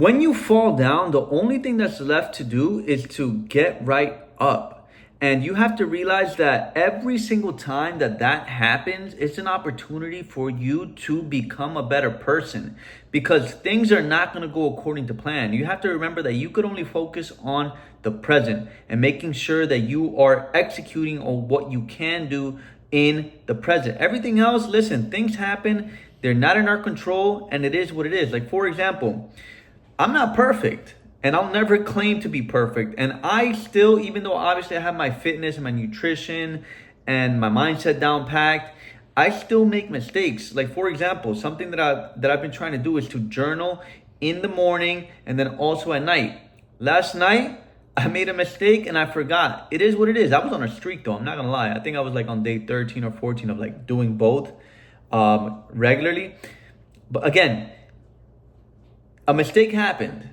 When you fall down, the only thing that's left to do is to get right up. And you have to realize that every single time that that happens, it's an opportunity for you to become a better person because things are not going to go according to plan. You have to remember that you could only focus on the present and making sure that you are executing on what you can do in the present. Everything else, listen, things happen, they're not in our control, and it is what it is. Like, for example, I'm not perfect and I'll never claim to be perfect. And I still, even though obviously I have my fitness and my nutrition and my mindset down packed, I still make mistakes. Like, for example, something that I've been trying to do is to journal in the morning and then also at night. Last night I made a mistake and I forgot. It is what it is. I was on a streak though, I'm not gonna lie. I think I was like on day 13 or 14 of like doing both regularly. But again, a mistake happened.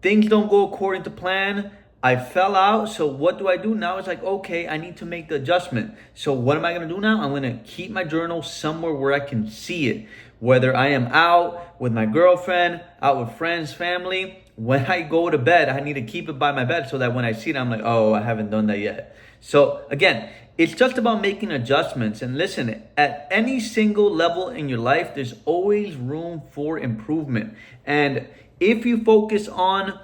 Things don't go according to plan. I fell out. So what do I do? Now it's like, okay, I need to make the adjustment. So what am I going to do now? I'm going to keep my journal somewhere where I can see it. Whether I am out with my girlfriend, out with friends, family, when I go to bed, I need to keep it by my bed so that when I see it, I'm like, oh, I haven't done that yet. So again, it's just about making adjustments. And listen, at any single level in your life, there's always room for improvement. And if you focus on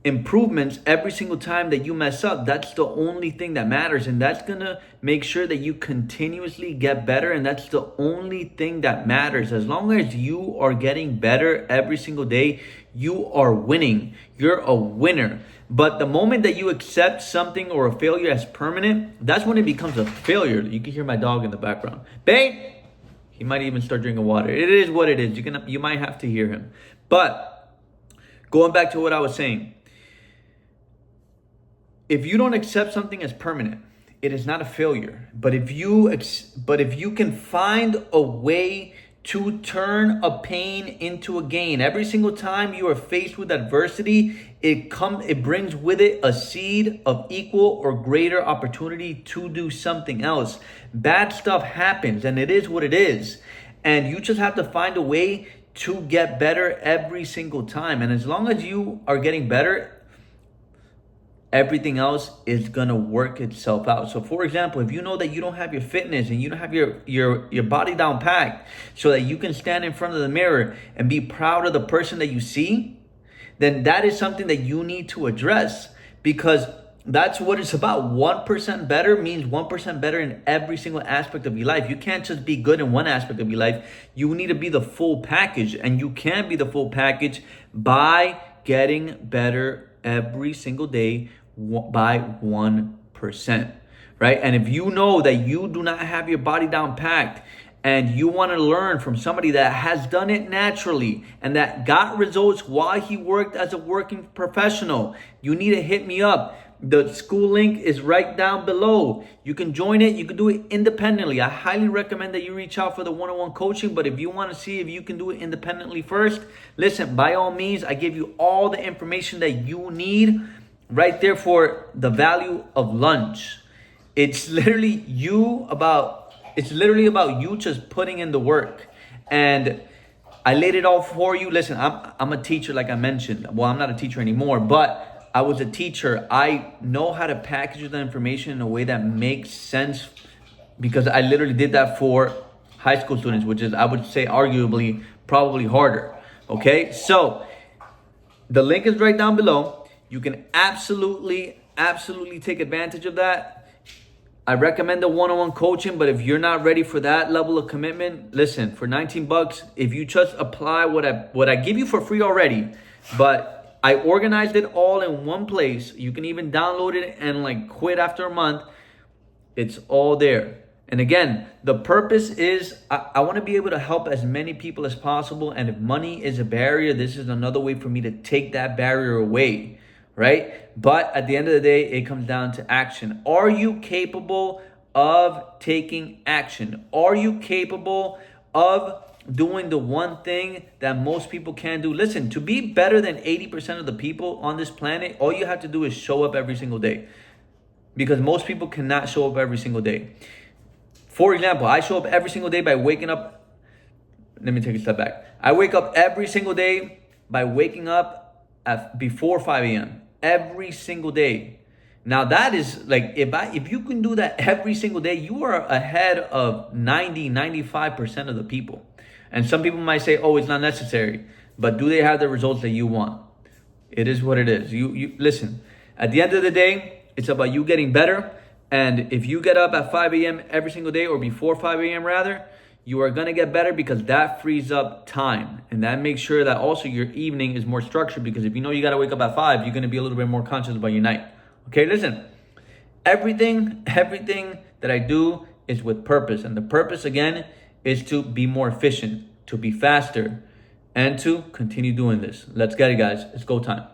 improvements every single time that you mess up, that's the only thing that matters. And that's going to make sure that you continuously get better. And that's the only thing that matters. As long as you are getting better every single day, you are winning. You're a winner. But the moment that you accept something or a failure as permanent, that's when it becomes a failure. You can hear my dog in the background. Babe! He might even start drinking water. It is what it is. You might have to hear him. But going back to what I was saying, if you don't accept something as permanent, it is not a failure. But if you can find a way to turn a pain into a gain, every single time you are faced with adversity, it brings with it a seed of equal or greater opportunity to do something else. Bad stuff happens, and it is what it is. And you just have to find a way to get better every single time. And as long as you are getting better, everything else is gonna work itself out. So for example, if you know that you don't have your fitness and you don't have your body down packed so that you can stand in front of the mirror and be proud of the person that you see, then that is something that you need to address, because that's what it's about. 1% better means 1% better in every single aspect of your life. You can't just be good in one aspect of your life. You need to be the full package, and you can be the full package by getting better every single day by 1%, right? And if you know that you do not have your body down packed and you want to learn from somebody that has done it naturally and that got results while he worked as a working professional, you need to hit me up. The school link is right down below. You can join it. You can do it independently. I highly recommend that you reach out for the one-on-one coaching. But if you want to see if you can do it independently first, listen, by all means, I give you all the information that you need right there for the value of lunch. It's literally about you just putting in the work. And I laid it all for you. Listen, I'm a teacher, like I mentioned. Well, I'm not a teacher anymore, but I was a teacher. I know how to package the information in a way that makes sense, because I literally did that for high school students, which is, I would say, arguably probably harder. Okay, so the link is right down below. You can absolutely take advantage of that. I recommend the one-on-one coaching, but if you're not ready for that level of commitment, listen, for $19, if you just apply what I give you for free already, but I organized it all in one place. You can even download it and like quit after a month. It's all there. And again, the purpose is I want to be able to help as many people as possible. And if money is a barrier, this is another way for me to take that barrier away, right? But at the end of the day, it comes down to action. Are you capable of taking action? Are you capable of doing the one thing that most people can't do? Listen, to be better than 80% of the people on this planet, all you have to do is show up every single day, because most people cannot show up every single day. For example, I show up every single day by waking up. Let me take a step back. I wake up every single day by waking up before 5 a.m. every single day. Now that is like, if you can do that every single day, you are ahead of 95% of the people. And some people might say, oh, it's not necessary. But do they have the results that you want? It is what it is. You listen, at the end of the day, it's about you getting better. And if you get up at 5 a.m. every single day, or before 5 a.m. rather, you are going to get better, because that frees up time. And that makes sure that also your evening is more structured, because if you know you got to wake up at 5, you're going to be a little bit more conscious about your night. Okay, listen, everything that I do is with purpose. And the purpose, again, is to be more efficient, to be faster, and to continue doing this. Let's get it, guys. It's go time.